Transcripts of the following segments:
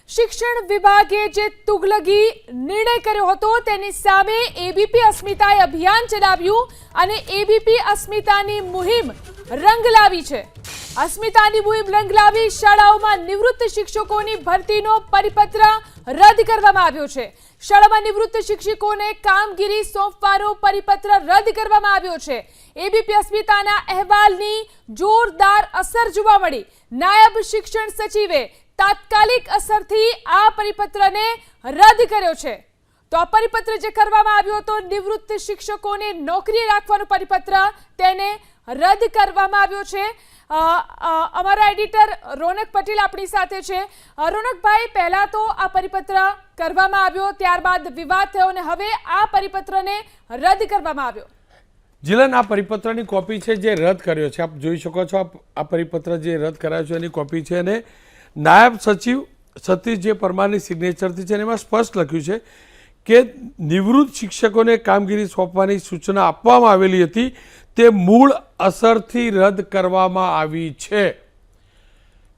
શિક્ષણ વિભાગે જે તુગલકી નિર્ણય કર્યો હતો તેની સામે એબીપી અસ્મિતાએ અભિયાન ચલાવ્યું અને એબીપી અસ્મિતાની મુહિમ રંગ લાવી છે। અસ્મિતાની મુહિમ રંગ લાવી શાળાઓમાં નિવૃત્ત શિક્ષકોની ભરતીનો પરિપત્ર રદ કરવામાં આવ્યો છે। શાળામાં નિવૃત્ત શિક્ષકોને કામગીરી સોંપવાનો પરિપત્ર રદ કરવામાં આવ્યો છે। એબીપી અસ્મિતાના અહેવાલની જોરદાર અસર જોવા મળી। નાયબ શિક્ષણ સચિવે તાત્કાલિક અસરથી આ પરિપત્રને રદ કર્યો છે। તો આ પરિપત્ર જે કરવામાં આવ્યો હતો નિવૃત્ત શિક્ષકોને નોકરી રાખવાનો પરિપત્ર તેને રદ કરવામાં આવ્યો છે। અમારા એડિટર રોનક પટેલ આપણી સાથે છે। રોનકભાઈ, પહેલા તો આ પરિપત્ર કરવામાં આવ્યો, ત્યારબાદ વિવાદ થયો અને હવે આ પરિપત્રને રદ કરવામાં આવ્યો। જીલન, આ પરિપત્રની કોપી છે જે રદ કર્યો છે, આપ જોઈ શકો છો। આ પરિપત્ર જે રદ કરાયો છે એની કોપી છે અને નાયબ સચિવ સતીશ જે પરમારની સિગ્નેચરથી છે એમાં સ્પષ્ટ લખ્યું છે કે નિવૃત્ત શિક્ષકોને કામગીરી સોંપવાની સૂચના આપવામાં આવેલી હતી તે મૂળ અસરથી રદ કરવામાં આવી છે।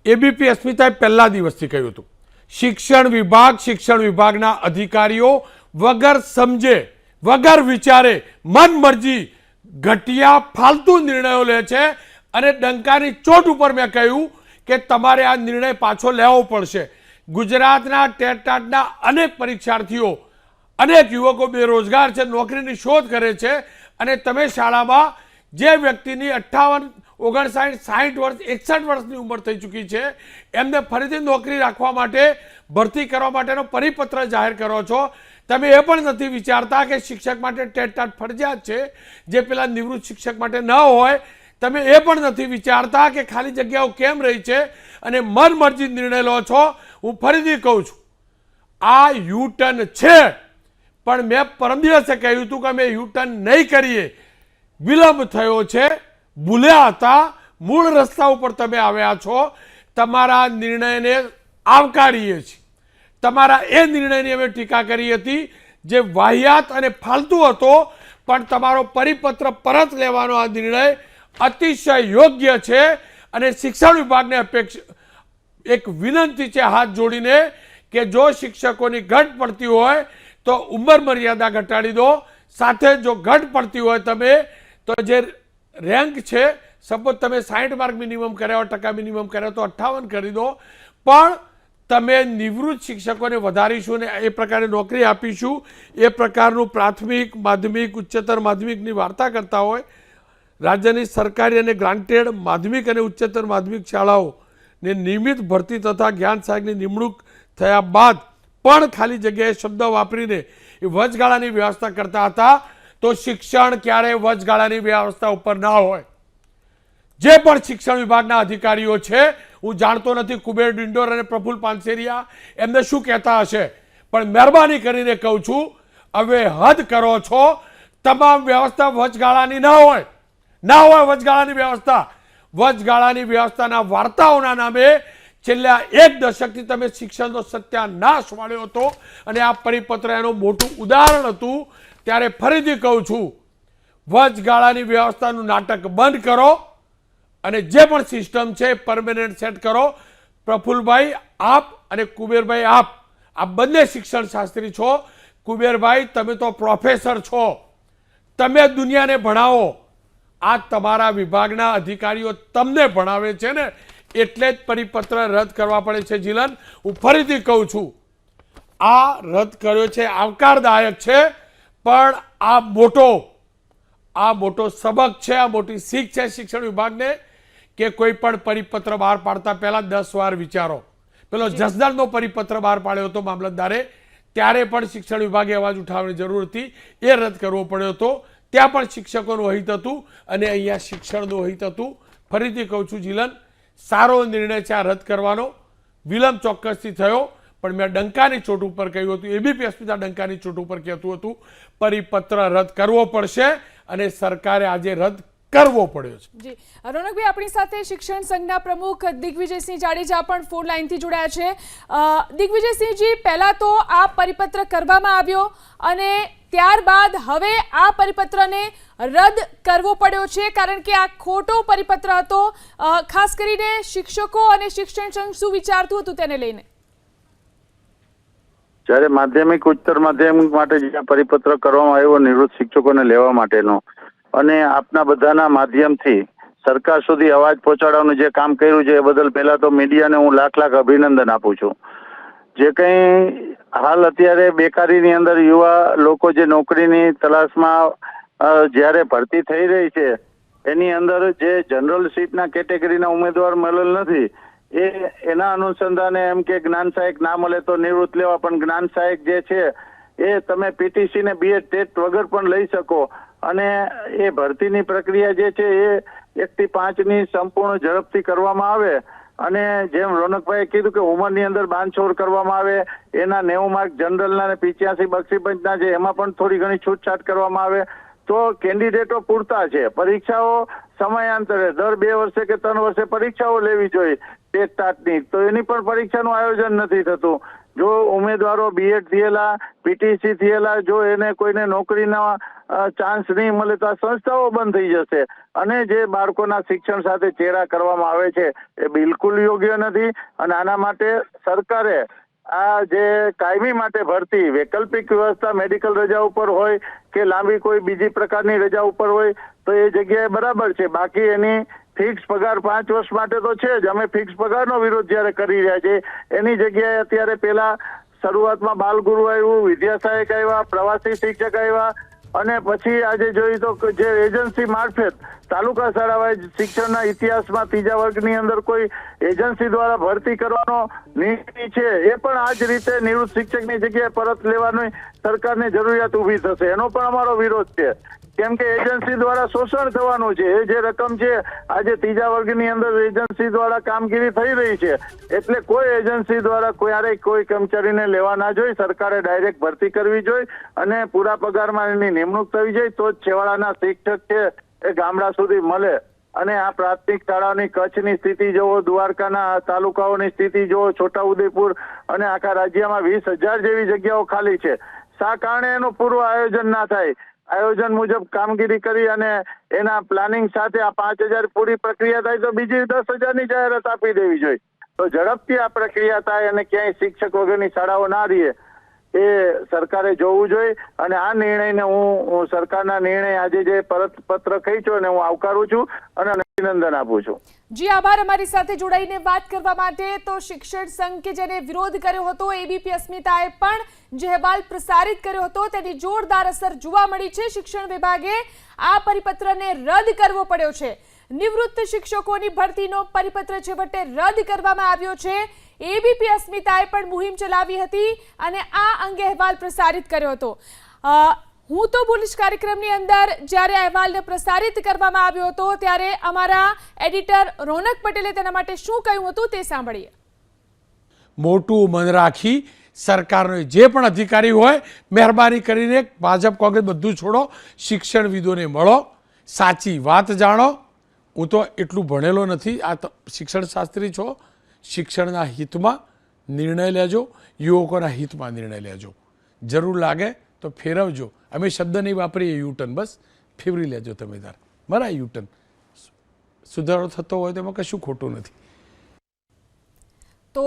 એબીપી અસ્મિતાએ પહેલા દિવસથી કહ્યું હતું શિક્ષણ વિભાગના અધિકારીઓ વગર સમજે વગર વિચારે મનમરજી ઘટિયા ફાલતુ નિર્ણયો લે છે અને ડંકાની ચોટ ઉપર મેં કહ્યું કે તમારે આ નિર્ણય પાછો લેવો પડશે। ગુજરાતના ટેટાટના અનેક પરીક્ષાર્થીઓ અનેક યુવકો બેરોજગાર છે, નોકરીની શોધ કરે છે અને તમે શાળામાં જે વ્યક્તિની 58, 59, 60 વર્ષ 61 વર્ષની ઉંમર થઈ ચૂકી છે એમને ફરીથી નોકરી રાખવા માટે ભરતી કરવા માટેનો પરિપત્ર જાહેર કરો છો। તમે એ પણ નથી વિચારતા કે શિક્ષક માટે ટેટાટ ફરજિયાત છે જે પેલા નિવૃત્ત શિક્ષક માટે ન હોય। તમે એ પણ નથી વિચારતા કે ખાલી જગ્યાઓ કેમ રહી છે અને મનમરજી નિર્ણય લો છો। હું ફરીથી કહું છું આ યુટર્ન છે, પણ મેં પરમ દિવસે કહ્યું હતું કે અમે યુટર્ન નહીં કરીએ। વિલંબ થયો છે, ભૂલ્યા હતા, મૂળ રસ્તા ઉપર તમે આવ્યા છો। તમારા નિર્ણયને આવકારીએ છીએ। તમારા એ નિર્ણયની અમે ટીકા કરી હતી જે વાહિયાત અને ફાલતુ હતો, પણ તમારો પરિપત્ર પરત લેવાનો આ નિર્ણય અતિશય યોગ્ય છે અને શિક્ષણ વિભાગને એક વિનંતી છે હાથ જોડીને કે જો શિક્ષકોની ઘટ પડતી હોય તો ઉંમર મર્યાદા ઘટાડી દો। સાથે જો ઘટ પડતી હોય તમે તો જે રેન્ક છે, સપોઝ તમે 60 માર્ક મિનિમમ કર્યા હોય, ટકા મિનિમમ કર્યા તો 58 કરી દો, પણ તમે નિવૃત્ત શિક્ષકોને વધારીશું ને એ પ્રકારે નોકરી આપીશું। એ પ્રકારનું પ્રાથમિક, માધ્યમિક, ઉચ્ચતર માધ્યમિકની વાર્તા કરતા હોય રાજ્યની સરકારી અને ગ્રાન્ટેડ માધ્યમિક અને ઉચ્ચતર માધ્યમિક શાળાઓને નિયમિત ભરતી તથા જ્ઞાન સહાયકની નિમણૂક થયા બાદ પણ ખાલી જગ્યાએ શબ્દ વાપરીને એ વચગાળાની વ્યવસ્થા કરતા હતા તો શિક્ષણ ક્યારેય વચગાળાની વ્યવસ્થા ઉપર ના હોય। જે પણ શિક્ષણ વિભાગના અધિકારીઓ છે, હું જાણતો નથી કુબેર ડિંડોર અને પ્રફુલ્લ પાનસેરિયા એમને શું કહેતા હશે, પણ મહેરબાની કરીને કહું છું હવે હદ કરો છો। તમામ વ્યવસ્થા વચગાળાની ના હોય વચગાળાની વ્યવસ્થા। વચગાળાની વ્યવસ્થાના વાર્તાઓના નામે છેલ્લા 1 દશકથી તમે શિક્ષણનો સત્યાનાશ વાળ્યો હતો અને આ પરિપત્ર એનું મોટું ઉદાહરણ હતું। ત્યારે ફરીથી કહું છું વચગાળાની વ્યવસ્થાનું નાટક બંધ કરો અને જે પણ સિસ્ટમ છે પરમેનન્ટ સેટ કરો। પ્રફુલ્લભાઈ આપ અને કુબેરભાઈ આપ બંને શિક્ષણ શાસ્ત્રી છો। કુબેરભાઈ તમે તો પ્રોફેસર છો, તમે દુનિયાને ભણાવો। આ તમારા વિભાગના અધિકારીઓ તમને ભણાવે છે ને એટલે જ પરિપત્ર રદ કરવા પડે છે। જીલન, હું ફરીથી કહું છું આ રદ કર્યો છે આવકારદાયક છે, પણ આ મોટો સબક છે, આ મોટી શીખ છે શિક્ષણ વિભાગને કે કોઈ પણ પરિપત્ર બહાર પાડતા પહેલા 10 વાર વિચારો। પેલો જસદણનો પરિપત્ર બહાર પાડ્યો હતો મામલતદારે, ત્યારે પણ શિક્ષણ વિભાગે અવાજ ઉઠાવવાની જરૂર હતી, એ રદ કરવો પડ્યો હતો। ત્યાં પણ શિક્ષકોનું હિત હતું અને અહીંયા શિક્ષણનું હિત હતું। ફરીથી કહું છું જીલન, સારો નિર્ણય છે આ રદ કરવાનો। વિલંબ ચોક્કસથી થયો, પણ મેં ડંકાની ચોટ ઉપર કહ્યું હતું, એબીપી અસ્મિતા ડંકાની ચોટ ઉપર કહેતું હતું પરિપત્ર રદ કરવો પડશે અને સરકારે આજે રદ કરવો પડ્યો છે। જી રોનકભાઈ, આપણી સાથે શિક્ષણ સંઘના પ્રમુખ દિગ્વિજયસિંહ જાડેજા પણ ફોન લાઈનથી જોડાયા છે। દિગ્વિજયસિંહજી, પહેલા તો આ પરિપત્ર કરવામાં આવ્યો અને ત્યારબાદ હવે આ પરિપત્રને રદ કરવો પડ્યો છે કારણ કે આ ખોટો પરિપત્ર હતો। ખાસ કરીને શિક્ષકો અને શિક્ષણ સંઘ શું વિચારતું હતું તેને લઈને? જ્યારે માધ્યમિક ઉચ્ચતર માધ્યમિક માટે જે પરિપત્ર કરવામાં આવ્યો નિવૃત્ત શિક્ષકોને લેવા માટેનો, અને આપના બધાના માધ્યમથી સરકાર સુધી અવાજ પહોંચાડવાનું જે કામ કર્યું છે એ બદલ પહેલા તો મીડિયાને હું લાખ અભિનંદન આપું છું. જે કંઈ હાલ અત્યારે બેકારીની અંદર યુવા લોકો જે નોકરીની તલાશમાં જ્યારે ભરતી થઈ રહી છે એની અંદર જે જનરલ સીટના કેટેગરીના ઉમેદવાર મળેલ નથી, એના અનુસંધાને એમ કે જ્ઞાન સહાયક ના મળે તો નિવૃત્ત લેવા, પણ જ્ઞાન સહાયક જે છે એ તમે પીટીસી ને બીએડ ટેટ વગર પણ લઈ શકો, અને એ ભરતીની પ્રક્રિયા જે છે એ 1 થી 5 ની સંપૂર્ણ ઝડપથી કરવામાં આવે, અને જેમ રોનકભાઈએ કીધું કે ઉંમરની અંદર બાંધછોડ કરવામાં આવે, એના 90 માર્ક જનરલના અને 85 બક્ષીપંચના છે એમાં પણ થોડી ઘણી છૂટછાટ કરવામાં આવે તો કેન્ડિડેટો પૂરતા છે. પરીક્ષાઓ સમયાંતરે દર 2 વર્ષે કે 3 વર્ષે પરીક્ષાઓ લેવી જોઈએ ટેટ ટાટની, તો એની પણ પરીક્ષાનું આયોજન નથી થતું. જો ઉમેદવારો બીએડ થયેલા, પીટીસી થયેલા, જો એને કોઈને નોકરીના ચાન્સ નહીં મળે તો આ સંસ્થાઓ બંધ થઈ જશે, અને જે બાળકોના શિક્ષણ સાથે ચેડા કરવામાં આવે છે એ બિલકુલ યોગ્ય નથી. અને આના માટે સરકારે આ જે કાયમી માટે ભરતી વૈકલ્પિક વ્યવસ્થા મેડિકલ રજા ઉપર હોય કે લાંબી કોઈ બીજી પ્રકારની રજા ઉપર હોય તો એ જગ્યાએ બરાબર છે, બાકી એની ફિક્સ પગાર 5 વર્ષ માટે તો છે જ. અમે ફિક્સ પગારનો વિરોધ જ્યારે કરી રહ્યા છીએ, એની જગ્યાએ અત્યારે પેલા શરૂઆતમાં બાલગુરુ આવ્યું, વિદ્યા સહાયક આવ્યા, પ્રવાસી શિક્ષક આવ્યા, અને પછી આજે જોઈએ તો જે એજન્સી મારફત તાલુકા શાળા વાઇઝ શિક્ષણના ઇતિહાસમાં 3જા વર્ગની અંદર કોઈ એજન્સી દ્વારા ભરતી કરવાનો નિર્ણય છે, એ પણ આ જ રીતે નિવૃત્ત શિક્ષકની જગ્યાએ પરત લેવાની સરકારને જરૂરિયાત ઊભી થશે. એનો પણ અમારો વિરોધ છે, કેમ કે એજન્સી દ્વારા શોષણ થવાનું છે. એ જે રકમ છે આજે 3જા વર્ગની અંદર એજન્સી દ્વારા કામગીરી થઈ રહી છે, એટલે કોઈ એજન્સી દ્વારા ક્યારેય કોઈ કર્મચારીને લેવા ના જોઈએ. સરકારે ડાયરેક્ટ ભરતી કરવી જોઈએ અને પૂરા પગારમાં એની નિમણૂક થવી જોઈએ, તો જ છેવાડાના શિક્ષક છે એ ગામડા સુધી મળે. અને આ પ્રાથમિક શાળાની કચ્છની સ્થિતિ જોવો, દ્વારકાના તાલુકાઓની સ્થિતિ જોવો, છોટાઉદેપુર અને આખા રાજ્યમાં 20,000 જેવી જગ્યાઓ ખાલી છે. શા કારણે એનું પૂર્વ આયોજન ના થાય? આયોજન મુજબ કામગીરી કરી અને એના પ્લાનિંગ સાથે આ 5,000 પૂરી પ્રક્રિયા થાય તો બીજી 10,000ની જાહેરાત આપી દેવી જોઈએ, તો ઝડપથી આ પ્રક્રિયા થાય અને ક્યાંય શિક્ષક વગરની શાળાઓ ના રહે એ સરકારે જોવું જોઈએ. અને આ નિર્ણયને હું સરકારના નિર્ણય આજે જે પરત પત્ર ખેંચ્યો ને હું આવકારું છું અને અભિનંદન આપું છું. જી આભાર અમારી સાથે જોડાઈને વાત કરવા માટે. તો શિક્ષણ સંઘ કે જેને વિરોધ કર્યો હતો, એબીપી અસ્મિતાએ પણ જે અહેવાલ પ્રસારિત કર્યો હતો તેની જોરદાર અસર જોવા મળી છે. શિક્ષણ વિભાગે આ પરિપત્રને રદ કરવો પડ્યો છે. નિવૃત્ત શિક્ષકોની ભરતીનો પરિપત્ર છેવટે રદ કરવામાં આવ્યો છે. એબીપી અસ્મિતાએ પણ મુહિમ ચલાવી હતી અને આ અંગે અહેવાલ પ્રસારિત કર્યો હતો. હું તો બોલીશ કાર્યક્રમની અંદર જ્યારે અહેવાલને પ્રસારિત કરવામાં આવ્યો હતો ત્યારે અમારા એડિટર રોનક પટેલે તેના માટે શું કહ્યું હતું તે સાંભળીએ. મોટું મન રાખી સરકારનો જે પણ અધિકારી હોય મહેરબાની કરીને ભાજપ કોંગ્રેસ બધું છોડો, શિક્ષણવિદોને મળો, સાચી વાત જાણો. હું તો એટલું ભણેલો નથી, આ શિક્ષણ શાસ્ત્રી છો. શિક્ષણના હિતમાં નિર્ણય લેજો, યુવકોના હિતમાં નિર્ણય લેજો. જરૂર લાગે તો ફેરવજો. અમે શબ્દ નહીં વાપરીએ યુટર્ન, બસ ફેરવી લેજો તમે તાર મારા યુટર્ન. સુધારો થતો હોય તો એમાં કશું ખોટું નથી. તો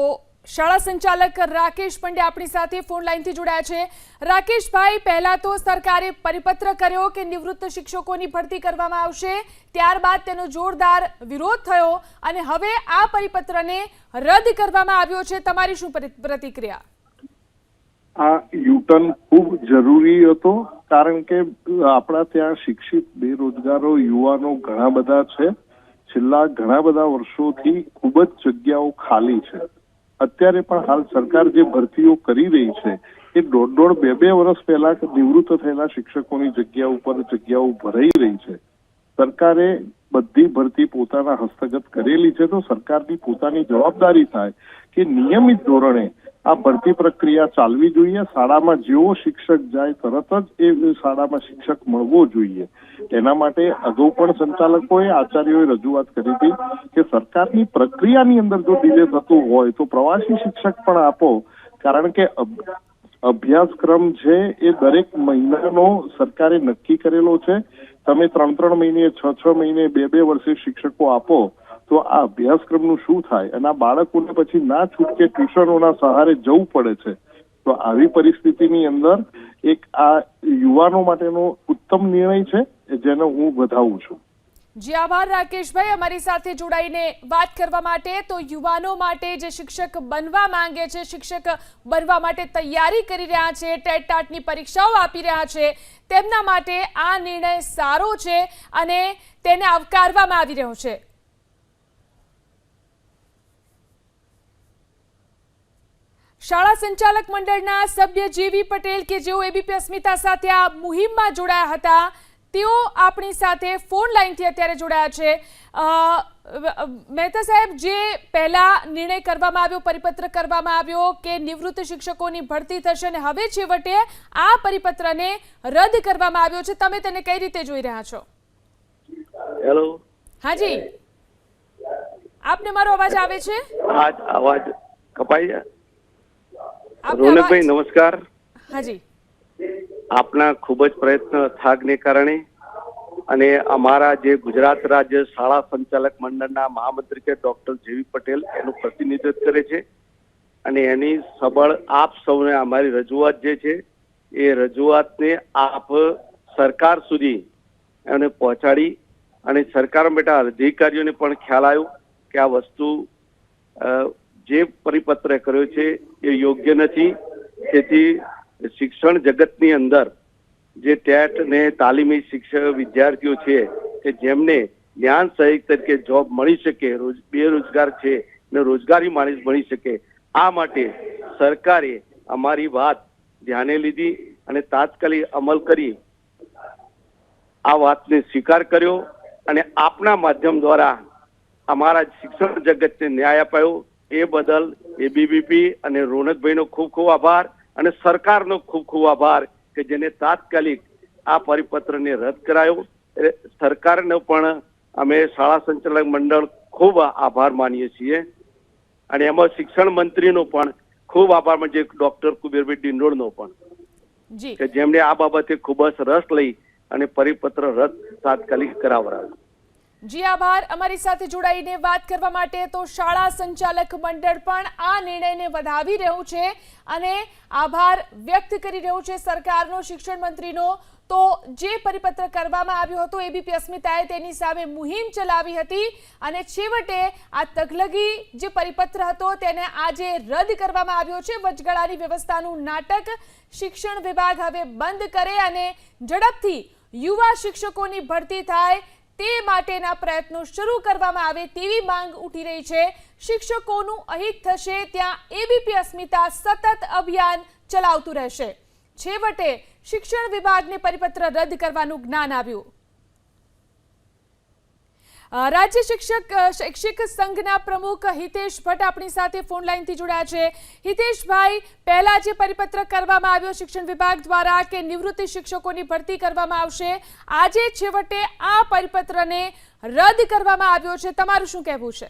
શાળા સંચાલક રાકેશ પંડ્યા આપણી સાથે ફોન લાઈનથી જોડાયા છે. રાકેશભાઈ, પહેલા તો સરકારે પરિપત્ર કર્યો કે નિવૃત્ત શિક્ષકોની ભરતી કરવામાં આવશે, ત્યારબાદ તેનો જોરદાર વિરોધ થયો અને હવે આ પરિપત્રને રદ કરવામાં આવ્યો છે. તમારી શું પ્રતિક્રિયા? આ યુટર્ન ખૂબ જરૂરી હતો, કારણ કે આપણા ત્યાં શિક્ષિત બેરોજગારો યુવાનો ઘણા બધા છે. છેલ્લા ઘણા બધા વર્ષોથી ખૂબ જ જગ્યાઓ ખાલી છે. અત્યારે પણ હાલ સરકાર જે ભરતીઓ કરી રહી છે એ 1.5-2 વર્ષ પહેલા નિવૃત્ત થયેલા શિક્ષકોની જગ્યા ઉપર જગ્યાઓ ભરાઈ રહી છે. સરકારે બધી ભરતી પોતાના હસ્તગત કરેલી છે, તો સરકારની પોતાની જવાબદારી થાય કે નિયમિત ધોરણે આ ભરતી પ્રક્રિયા ચાલવી જોઈએ. શાળામાં જેવો શિક્ષક જાય તરત જ એ શાળામાં શિક્ષક મળવો જોઈએ. એના માટે અગાઉ પણ સંચાલકોએ, આચાર્યોએ રજૂઆત કરી હતી કે સરકારની પ્રક્રિયાની અંદર જો ડિલે થતું હોય તો પ્રવાસી શિક્ષક પણ આપો, કારણ કે અભ્યાસક્રમ છે એ દરેક મહિનાનો સરકારે નક્કી કરેલો છે. તમે 3-3 મહિને, 6-6 મહિને, 2-2 વર્ષે શિક્ષકો આપો તો આ અભ્યાસક્રમનું શું થાય? અને આ બાળકોને પછી ના છૂટકે ટ્યુશનોના સહારે જવું પડે છે. તો આવી પરિસ્થિતિની અંદર એક આ યુવાનો માટેનો ઉત્તમ નિર્ણય છે જેને હું વધાવું છું. જી આભાર રાકેશભાઈ, અમારી સાથે જોડાઈને વાત કરવા માટે. તો યુવાનો માટે જે શિક્ષક બનવા માંગે છે, શિક્ષક બનવા માટે તૈયારી કરી રહ્યા છે, ટેટ ટાટની પરીક્ષાઓ આપી રહ્યા છે, તેમના માટે આ નિર્ણય સારો છે અને તેને આવકારવામાં આવી રહ્યો છે. શાળા સંચાલક મંડળના સભ્ય જેવી પટેલ કે જેઓ એબીપી અસ્મિતા સાથે આ મુહિમમાં જોડાયા હતા, તેઓ આપણી સાથે ફોન લાઈનથી અત્યારે જોડાયા છે. મહેતા સાહેબ, જે પહેલા નિર્ણય કરવામાં આવ્યો, પરિપત્ર કરવામાં આવ્યો કે નિવૃત્ત શિક્ષકોની ભરતી થશે અને હવે છેવટે આ પરિપત્રને રદ કરવામાં આવ્યો છે, તમે તેને કઈ રીતે જોઈ રહ્યા છો? હેલો. હાજી, આપને મારો અવાજ આવે છે? અવાજ કપાઈ જાય. આપનો રોનકભાઈ અવાજ- નમસ્કાર. હાજી, આપના ખૂબ જ પ્રયત્ન થાકને કારણે અને અમારા જે ગુજરાત રાજ્ય શાળા સંચાલક મંડળના મહામંત્રી છે ડોક્ટર જેવી પટેલ એનું પ્રતિનિધિત્વ કરે છે અને એની સબળ આપ સૌને અમારી રજૂઆત જે છે એ રજૂઆતને આપ સરકાર સુધી એને પહોંચાડી અને સરકાર બેટા અધિકારીઓને પણ ખ્યાલ આવ્યો કે આ વસ્તુ જે પરિપત્ર કર્યો છે એ યોગ્ય નથી. તેથી શિક્ષણ જગતની અંદર જે ટેટ ને તાલીમી શિક્ષક વિદ્યાર્થીઓ છે કે જેમને જ્ઞાન સહાયક તરીકે જોબ મળી શકે, બેરોજગાર છે ને રોજગારી મળી શકે, આ માટે સરકારે અમારી વાત ધ્યાને લીધી અને તાત્કાલિક અમલ કરી આ વાતને સ્વીકાર કર્યો અને આપના માધ્યમ દ્વારા અમારા શિક્ષણ જગતને ન્યાય અપાયો. એ બદલ એબીવીપી અને રોનકભાઈનો ખૂબ ખૂબ આભાર અને સરકારનો ખૂબ ખૂબ આભાર કે જેને તાત્કાલિક આ પરિપત્રને રદ કરાયો. સરકારનો પણ અમે શાળા સંચાલક મંડળ ખૂબ આભાર માનીએ છીએ અને એમાં શિક્ષણ મંત્રીનો પણ ખૂબ આભાર માનીએ, ડોક્ટર કુબેરભાઈ ડિંડોળનો પણ કે જેમણે આ બાબતે ખૂબ જ રસ લઈ અને પરિપત્ર રદ તાત્કાલિક કરાવડાવ્યો. જી આભાર અમારી સાથે જોડાઈને વાત કરવા માટે. તો શાળા સંચાલક મંડળ પણ આ નિર્ણયને વધાવી રહ્યું છે અને આભાર વ્યક્ત કરી રહ્યું છે સરકારનો, શિક્ષણ મંત્રીનો. તો જે પરિપત્ર કરવામાં આવ્યો હતો, એબીપી અસ્મિતાએ તેની સામે મુહિમ ચલાવી હતી અને છેવટે આ તગલગી જે પરિપત્ર હતો તેને આજે રદ કરવામાં આવ્યો છે. વચગાળાની વ્યવસ્થાનું નાટક શિક્ષણ વિભાગ હવે બંધ કરે અને ઝડપથી યુવા શિક્ષકોની ભરતી થાય તે માટેના પ્રયત્નો શરૂ કરવામાં આવે તેવી માંગ ઉઠી રહી છે. શિક્ષકોનું અહિત થશે ત્યાં એબીપી અસ્મિતા સતત અભિયાન ચલાવતું રહેશે. છેવટે શિક્ષણ વિભાગને પરિપત્ર રદ કરવાનું જ્ઞાન આવ્યું. રાજ્ય શૈક્ષિક સંઘના પ્રમુખ હિતેશ ભટ્ટ આપણી સાથે ફોન લાઈનથી જોડાયા છે. હિતેશભાઈ, પહેલા જે પરિપત્ર કરવામાં આવ્યો શિક્ષણ વિભાગ દ્વારા કે નિવૃત્ત શિક્ષકોની ભરતી કરવામાં આવશે, આજે છેવટે આ પરિપત્રને રદ કરવામાં આવ્યો છે, તમારું શું કહેવું છે?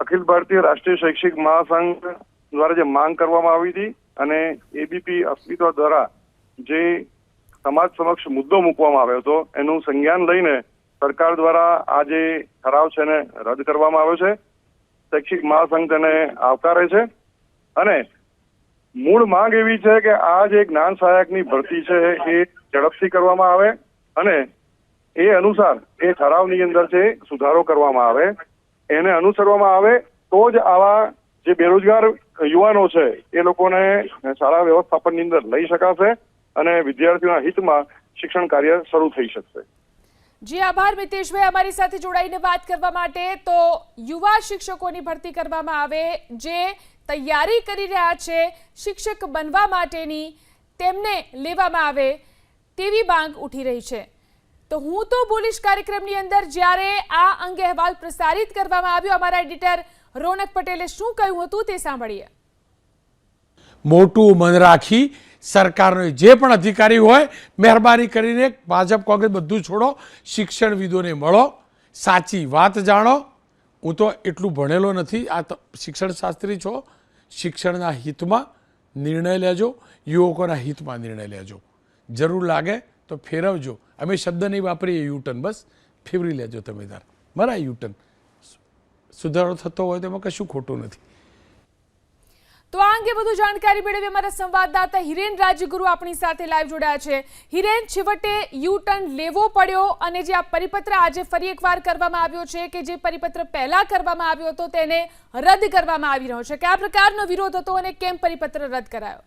અખિલ ભારતીય રાષ્ટ્રીય શૈક્ષિક મહાસંઘ દ્વારા જે માંગ કરવામાં આવી હતી અને એબીપી અસ્મિતા દ્વારા જે સમાજ સમક્ષ મુદ્દો મૂકવામાં આવ્યો હતો એનું સંજ્ઞાન લઈને સરકાર દ્વારા આ જે ઠરાવ છે એને રદ કરવામાં આવ્યો છે. શૈક્ષિક મહાસંઘ તેને આવકારે છે અને મૂળ માંગ એવી છે કે આ જે જ્ઞાન સહાયકની ભરતી છે એ ઝડપથી કરવામાં આવે અને એ અનુસાર એ ઠરાવની અંદર છે સુધારો કરવામાં આવે, એને અનુસરવામાં આવે તો જ આવા જે બેરોજગાર યુવાનો છે એ લોકોને શાળા વ્યવસ્થાપનની અંદર લઈ શકાશે અને વિદ્યાર્થીઓના હિતમાં શિક્ષણ કાર્ય શરૂ થઈ શકશે. જી આભાર મિતેશભાઈ અમારી સાથે જોડાઈને વાત કરવા માટે. તો યુવા શિક્ષકોની ભરતી કરવામાં આવે, જે તૈયારી કરી રહ્યા છે શિક્ષક બનવા માટેની, તેમને લેવામાં આવે તેવી માંગ ઉઠી રહી છે. તો હું તો બોલીશ કાર્યક્રમની અંદર જ્યારે આ અંગે અહેવાલ પ્રસારિત કરવામાં આવ્યો, અમારા એડિટર રોનક પટેલે શું કહ્યું હતું તે સાંભળીએ. મોટું મન રાખી સરકારનો જે પણ અધિકારી હોય મહેરબાની કરીને ભાજપ કોંગ્રેસ બધું છોડો, શિક્ષણવિદોને મળો, સાચી વાત જાણો. હું તો એટલું ભણેલો નથી, આ શિક્ષણ શાસ્ત્રી છો. શિક્ષણના હિતમાં નિર્ણય લેજો, યુવકોના હિતમાં નિર્ણય લેજો. જરૂર લાગે તો ફેરવજો. અમે શબ્દ નહીં વાપરીએ યુટર્ન, બસ ફેરવી લેજો તમે તાર. મારા યુટર્ન સુધારો થતો હોય તો એમાં કશું ખોટું નથી. તો આ અંગે વધુ જાણકારી મેળવી અમારા સંવાદદાતા હિરેન રાજગુરુ આપણી સાથે લાઈવ જોડાયા છે. હિરેન, છેવટે યુ ટર્ન લેવો પડ્યો અને જે આ પરિપત્ર આજે ફરી એકવાર કરવામાં આવ્યો છે કે જે પરિપત્ર પહેલા કરવામાં આવ્યો હતો તેને રદ કરવામાં આવી રહ્યો છે, કયા પ્રકારનો વિરોધ હતો અને કેમ પરિપત્ર રદ કરાયો?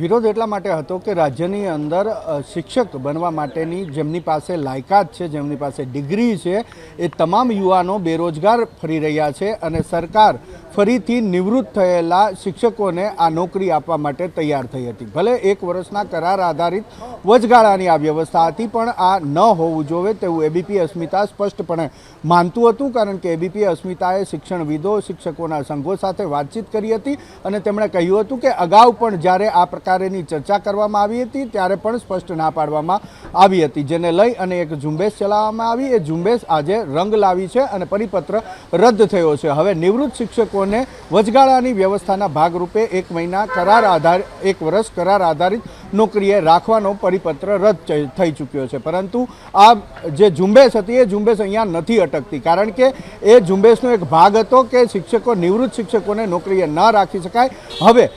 વિરોધ એટલા માટે હતો કે રાજ્યની અંદર શિક્ષક બનવા માટેની જેમની પાસે લાયકાત છે, જેમની પાસે ડિગ્રી છે, એ તમામ યુવાનો બેરોજગાર ફરી રહ્યા છે અને સરકાર ફરીથી નિવૃત્ત થયેલા શિક્ષકોને આ નોકરી આપવા માટે તૈયાર થઈ હતી. ભલે 1 વર્ષના કરાર આધારિત વચગાળાની આ વ્યવસ્થા હતી, પણ આ ન હોવું જોઈએ તેવું એબીપી અસ્મિતા સ્પષ્ટપણે માનતું હતું, કારણ કે એબીપી અસ્મિતાએ શિક્ષણવિદો, શિક્ષકોના સંઘો સાથે વાતચીત કરી હતી અને તેમણે કહ્યું હતું કે અગાઉ પણ જ્યારે આ પ્રકારની ચર્ચા કરવામાં આવી હતી ત્યારે પણ સ્પષ્ટ ના પાડવામાં આવી હતી, જેને લઈ અને એક ઝુંબેશ ચલાવવામાં આવી. એ ઝુંબેશ આજે રંગ લાવી છે અને પરિપત્ર રદ થયો છે. હવે નિવૃત્ત શિક્ષકોને વચગાળાની વ્યવસ્થાના ભાગરૂપે 1 મહિના કરાર આધારિત 1 વર્ષ કરાર આધારિત નોકરીએ રાખવાનો પરિપત્ર રદ થઈ ચૂક્યો છે. પરંતુ આ જે ઝુંબેશ હતી એ ઝુંબેશ અહીંયા નથી અટકતી, કારણ કે એ ઝુંબેશનો એક ભાગ હતો કે શિક્ષકો નિવૃત્ત શિક્ષકોને નોકરીએ ન રાખી શકાય. હવે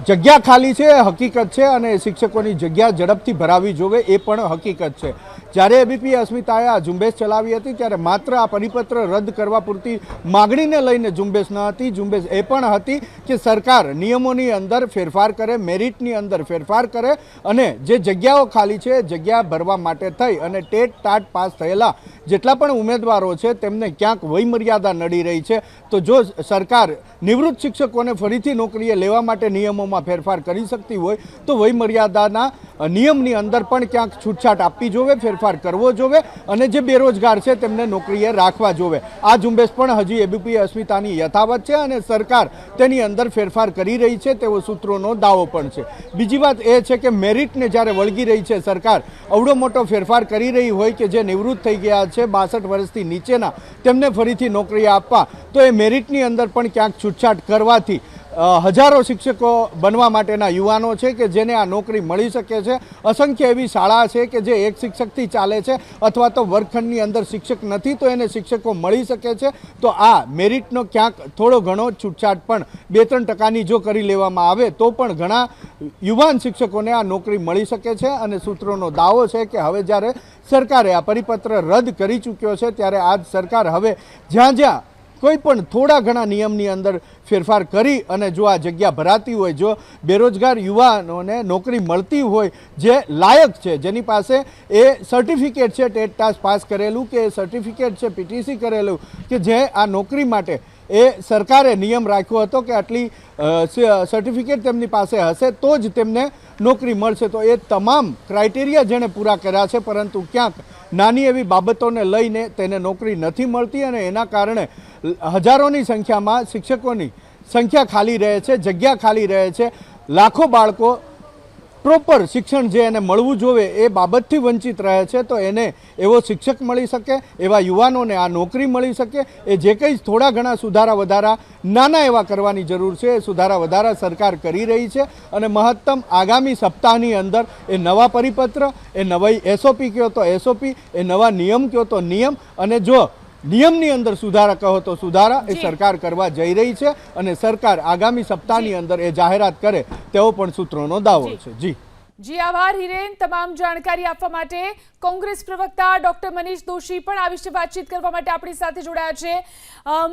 જગ્યા ખાલી છે, હકીકત છે, અને શિક્ષકોની જગ્યા ઝડપથી ભરાવી જોવે એ પણ હકીકત છે. જ્યારે એબીપી અસ્મિતાએ આ ઝુંબેશ ચલાવી હતી ત્યારે માત્ર આ પરિપત્ર રદ કરવા પૂરતી માગણીને લઈને ઝુંબેશ ન હતી. ઝુંબેશ એ પણ હતી કે સરકાર નિયમોની અંદર ફેરફાર કરે, મેરિટની અંદર ફેરફાર કરે અને જે જગ્યાઓ ખાલી છે એ જગ્યા ભરવા માટે થઈ અને ટેટ ટાટ પાસ થયેલા જેટલા પણ ઉમેદવારો છે તેમને ક્યાંક વયમર્યાદા નડી રહી છે. તો જો સરકાર નિવૃત્ત શિક્ષકોને ફરીથી નોકરીએ લેવા માટે નિયમોમાં ફેરફાર કરી શકતી હોય તો વયમર્યાદાના નિયમની અંદર પણ ક્યાંક છૂટછાટ આપવી જોવે, ફેરફાર કરવો જોવે અને જે બેરોજગાર છે તેમને નોકરીએ રાખવા જોવે. આ ઝુંબેશ પણ હજી એબીપી અસ્મિતાની યથાવત છે અને સરકાર તેની અંદર ફેરફાર કરી રહી છે તેવો સૂત્રોનો દાવો પણ છે. બીજી વાત એ છે કે મેરિટને જ્યારે વળગી રહી છે સરકાર, અવડો મોટો ફેરફાર કરી રહી હોય કે જે નિવૃત્ત થઈ ગયા છે 62 વર્ષથી નીચેના તેમને ફરીથી નોકરી આપવા, તો એ મેરિટની અંદર પણ ક્યાંક છૂટછાટ કરવાથી હજારો શિક્ષકો બનવા માટેના યુવાનો છે કે જેને આ નોકરી મળી શકે છે. અસંખ્ય એવી શાળા છે કે જે એક શિક્ષકથી ચાલે છે અથવા તો વર્ગખંડની અંદર શિક્ષક નથી તો એને શિક્ષકો મળી શકે છે. તો આ મેરિટનો ક્યાંક થોડો ઘણો છૂટછાટ પણ 2-3% જો કરી લેવામાં આવે તો પણ ઘણા યુવાન શિક્ષકોને આ નોકરી મળી શકે છે. અને સૂત્રોનો દાવો છે કે હવે જ્યારે સરકારે આ પરિપત્ર રદ કરી ચૂક્યો છે ત્યારે આ સરકાર હવે જ્યાં જ્યાં કોઈ પણ થોડા ઘણા નિયમની અંદર ફેરફાર કરી અને જો આ જગ્યા ભરાતી હોય, જો બેરોજગાર યુવાનોને નોકરી મળતી હોય જે લાયક છે, જેની પાસે એ સર્ટિફિકેટ છે ટેટ ટાસ પાસ કરેલું કે સર્ટિફિકેટ છે પીટીસી કરેલું કે જે આ નોકરી માટે એ સરકારે નિયમ રાખ્યો હતો કે આટલી સર્ટિફિકેટ તેમની પાસે હશે તો જ તેમને નોકરી મળશે. તો એ તમામ ક્રાઇટેરિયા જેણે પૂરા કર્યા છે પરંતુ ક્યાંક નાની એવી બાબતોને લઈને તેને નોકરી નથી મળતી અને એના કારણે હજારોની સંખ્યામાં શિક્ષકોની સંખ્યા ખાલી રહે છે, જગ્યા ખાલી રહે છે. લાખો બાળકો પ્રોપર શિક્ષણ જે એને મળવું જોઈએ એ બાબતથી વંચિત રહે છે. તો એને એવો શિક્ષક મળી શકે, એવા યુવાનોને આ નોકરી મળી શકે, એ જે કંઈ થોડા ઘણા સુધારા વધારા નાના એવા કરવાની જરૂર છે એ સુધારા વધારા સરકાર કરી રહી છે. અને મહત્તમ આગામી સપ્તાહની અંદર એ નવા પરિપત્ર, એ નવી એસઓપી કહો તો એસઓપી, એ નવા નિયમ કહો તો નિયમ, અને જો નિયમની અંદર સુધારા કહો તો સુધારા એ સરકાર કરવા જઈ રહી છે અને સરકાર આગામી સપ્તાહની અંદર એ જાહેરાત કરે તેવો પણ સૂત્રોનો દાવો છે. જી આભાર હિરેન, તમામ જાણકારી આપવા માટે. કોંગ્રેસ પ્રવક્તા ડોક્ટર મનીષ દોશી પણ આ વિશે વાતચીત કરવા માટે આપણી સાથે જોડાયા છે.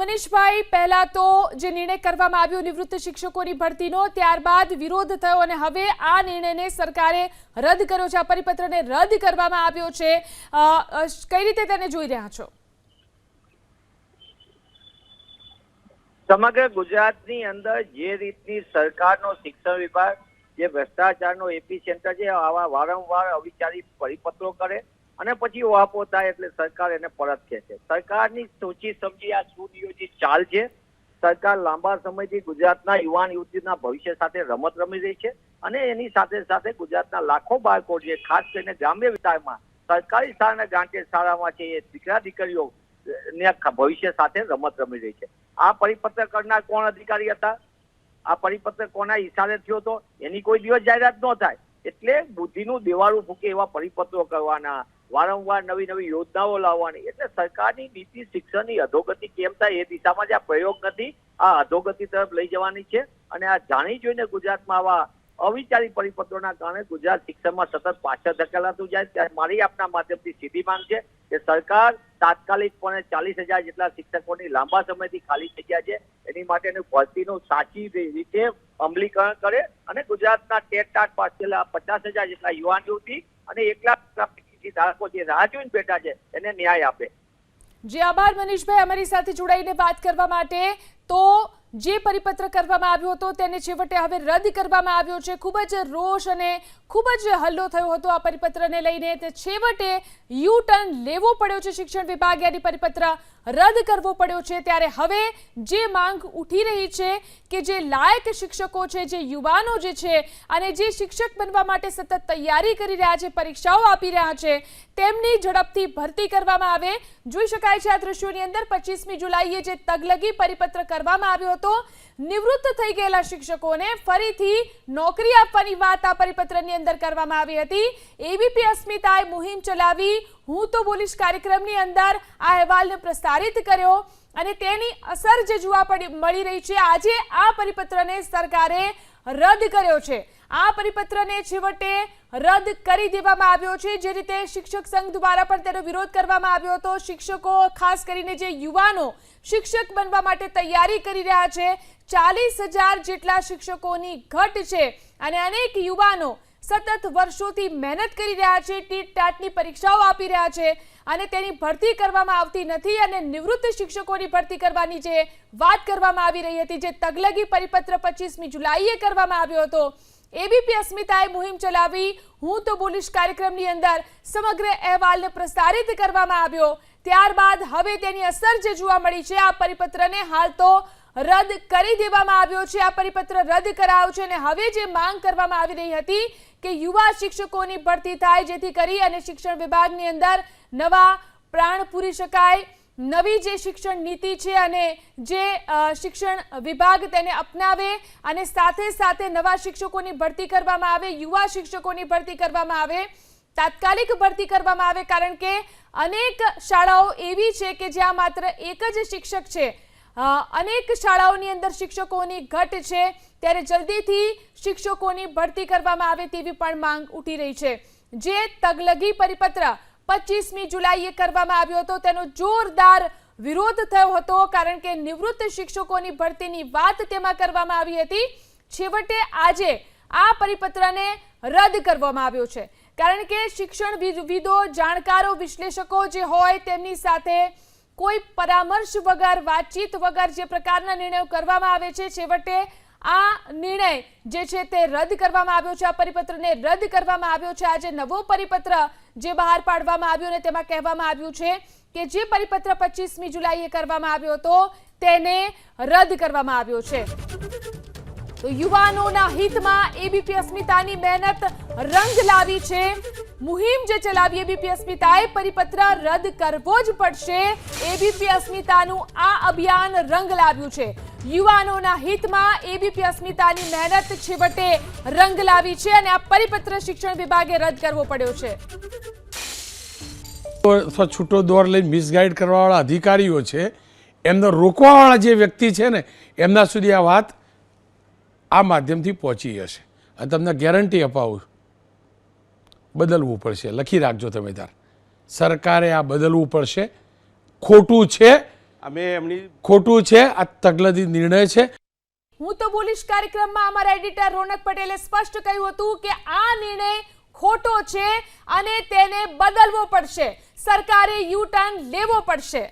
મનીષભાઈ, પહેલા તો જે નિર્ણય કરવામાં આવ્યો નિવૃત્ત શિક્ષકોની ભરતીનો, ત્યારબાદ વિરોધ થયો અને હવે આ નિર્ણયને સરકારે રદ કર્યો છે, આ પરિપત્રને રદ કરવામાં આવ્યો છે. કઈ રીતે તેને જોઈ રહ્યા છો? સમગ્ર ગુજરાતની અંદર જે રીતની સરકારનો શિક્ષણ વિભાગ જે ભ્રષ્ટાચારનો એપી સેન્ટર છે, આવા વારંવાર અવિચારી પરિપત્રો કરે અને પછી ઓહાપો થાય એટલે સરકાર એને પરત ખેંચે. સરકારની સોચી સમજી આ સુનિયોજિત ચાલ છે. સરકાર લાંબા સમયથી ગુજરાતના યુવાન યુવતીના ભવિષ્ય સાથે રમત રમી રહી છે અને એની સાથે સાથે ગુજરાતના લાખો બાળકો જે ખાસ કરીને ગ્રામ્ય વિસ્તારમાં સરકારી શાળા ગાંઠે શાળામાં છે એ દીકરા દીકરીઓ ભવિષ્ય સાથે રમત રમી રહી છે. આ પરિપત્ર કરનાર કોણ અધિકારી હતા, આ પરિપત્ર કોના ઈશારે થયો હતો, એની કોઈ દિવસ જાહેરાત ન થાય. એટલે બુદ્ધિનું દેવાળું ફૂકે એવા પરિપત્રો કરવાના, વારંવાર નવી નવી યોજનાઓ લાવવાની, એટલે સરકારની નીતિ શિક્ષણની અધોગતિ કેમ થાય એ દિશામાં જ આ પ્રયોગ નથી, આ અધોગતિ તરફ લઈ જવાની છે. અને આ જાણી જોઈને ગુજરાતમાં આવા અવિચારી પરિપત્રોના કારણે ગુજરાત શિક્ષણમાં સતત પાછળ ધકેલાતું જાય. ત્યારે મારી આપના માધ્યમથી સીધી માંગ છે કે સરકાર તાત્કાલિકપણે 40,000 જેટલા શિક્ષકોની લાંબા સમયથી ખાલી જગ્યા છે એની માટેની ભરતીનું સાચી રીતે અમલીકરણ કરે અને ગુજરાતના ટેટ ટાટ પાસ થયેલા 50,000 જેટલા યુવાન યુવતી અને 1 લાખ ધારકો જે રાહ જોઈને બેઠા છે એને ન્યાય આપે. જી આભાર મનીષભાઈ અમારી સાથે જોડાઈને વાત કરવા માટે. તો જે પરિપત્ર કરવામાં આવ્યો હતો તેને છેવટે હવે રદ કરવામાં આવ્યો છે. ખૂબ જ રોષ અને ખૂબ જ હલ્લો થયો હતો આ પરિપત્રને લઈને. તે છેવટે યુ ટર્ન લેવો પડ્યો છે શિક્ષણ વિભાગે અને પરિપત્ર રદ કરવો પડ્યો છે. ત્યારે હવે જે માંગ ઉઠી રહી છે કે જે લાયક શિક્ષકો છે, જે યુવાનો જે છે અને જે શિક્ષક બનવા માટે સતત તૈયારી કરી રહ્યા છે, પરીક્ષાઓ આપી રહ્યા છે, તેમની ઝડપથી ભરતી કરવામાં આવે. જોઈ શકાય છે આ દ્રશ્યોની અંદર 25મી જુલાઈએ જે તગલગી પરિપત્ર કરવામાં આવ્યો હતો, નિવૃત્ત થઈ ગયેલા શિક્ષકોને ફરીથી નોકરી આપવાની વાત આ પરિપત્રની અંદર કરવામાં આવી હતી. એબીપી અસ્મિતાએ મુહિમ ચલાવી હું તો બોલીશ કાર્યક્રમની અંદર આ અહેવાલને પ્રસારિત કર્યો અને તેની અસર જે જોવા મળી રહી છે, આજે આ પરિપત્રને સરકારે રદ કર્યો છે. આ પરિપત્રને છેવટે રદ કરી દેવામાં આવ્યો છે. જે રીતે શિક્ષક સંઘ દ્વારા પણ તેનો વિરોધ કરવામાં આવ્યો હતો. શિક્ષકો, ખાસ કરીને જે યુવાનો શિક્ષક બનવા માટે તૈયારી કરી રહ્યા છે, 40,000 જેટલા શિક્ષકોની ઘટ છે અને અનેક યુવાનો સતત વર્ષોથી મહેનત કરી રહ્યા છે, ટીટ ટાટની પરીક્ષાઓ આપી રહ્યા છે અને તેની ભરતી કરવામાં આવતી નથી. અને નિવૃત્ત શિક્ષકોની ભરતી કરવાની જે વાત કરવામાં આવી રહી હતી, જે તગલગી પરિપત્ર 25મી જુલાઈએ કરવામાં આવ્યો હતો, એબીપી અસ્મિતાએ મુહિમ ચલાવી હું તો બોલીશ કાર્યક્રમની અંદર સમગ્ર અહેવાલને પ્રસારિત કરવામાં આવ્યો. ત્યારબાદ હવે તેની અસર જે જોવા મળી છે, આ પરિપત્રને હાલ તો રદ કરી દેવામાં આવ્યો છે. આ પરિપત્ર રદ કરાયો છે અને હવે જે માંગ કરવામાં આવી રહી હતી કે યુવા શિક્ષકોની ભરતી થાય, જેથી કરી અને શિક્ષણ વિભાગની અંદર નવા પ્રાણ પૂરી શકાય, નવી જે શિક્ષણ નીતિ છે અને જે શિક્ષણ વિભાગ તેને અપનાવે અને સાથે સાથે નવા શિક્ષકોની ભરતી કરવામાં આવે, યુવા શિક્ષકોની ભરતી કરવામાં આવે, તાત્કાલિક ભરતી કરવામાં આવે. કારણ કે અનેક શાળાઓ એવી છે કે જ્યાં માત્ર એક જ શિક્ષક છે, અનેક શાળાઓની અંદર શિક્ષકોની ઘટ છે. ત્યારે જલ્દીથી શિક્ષકોની ભરતી કરવામાં આવે તેવી પણ માંગ ઉઠી રહી છે. જે તગલગી પરિપત્ર 25મી જુલાઈએ કરવામાં આવ્યો હતો તેનો જોરદાર વિરોધ થયો હતો, કારણ કે નિવૃત્ત શિક્ષકોની ભરતીની વાત તેમાં કરવામાં આવી હતી. છેવટે આજે આ પરિપત્રને રદ કરવામાં આવ્યો છે, કારણ કે શિક્ષણવિદો, જાણકારો, વિશ્લેષકો જે હોય તેમની સાથે કોઈ પરામર્શ વગર, વાતચીત વગર જે પ્રકારના નિર્ણયો કરવામાં આવે છે, છેવટે આ નિર્ણય જે છે તે રદ કરવામાં આવ્યો છે. આ પરિપત્રને રદ કરવામાં આવ્યો છે. આજે નવો પરિપત્ર જે બહાર પાડવામાં આવ્યો અને તેમાં કહેવામાં આવ્યું છે કે જે પરિપત્ર 25મી જુલાઈએ કરવામાં આવ્યો હતો તેને રદ કરવામાં આવ્યો છે. તો યુવાનોના હિતમાં એબીપી અસ્મિતાની મહેનત રંગ લાવી છે. મુહિમ જે ચલાવી એબીપી અસ્મિતાએ પરિપત્ર રદ કરવો જ પડશે. એબીપી અસ્મિતાનું આ અભિયાન રંગ લાવ્યું છે. યુવાનોના હિતમાં એબીપી અસ્મિતાની મહેનત છેવટે રંગ લાવી છે અને આ પરિપત્ર શિક્ષણ વિભાગે રદ કરવો પડ્યો છે. છૂટો દોર લઈને મિસગાઈડ કરવાવાળા અધિકારીઓ છે, એમને રોકવાવાળા જે વ્યક્તિ છે ને, એમના સુધી આ વાત આ માધ્યમથી પહોંચી હશે. અને તમને ગેરંટી અપાવું, બદલવું પડશે. લખી રાખજો તમે તાર. સરકારે આ બદલવું પડશે. ખોટું છે, ખોટું છે, આ તગલદી નિર્ણય છે. હું તો બોલીશ કાર્યક્રમમાં અમારા એડિટર રોનક પટેલે સ્પષ્ટ કહ્યું હતું કે આ નિર્ણય ખોટો છે અને તેને બદલવો પડશે. સરકારે યુ ટર્ન લેવો પડશે.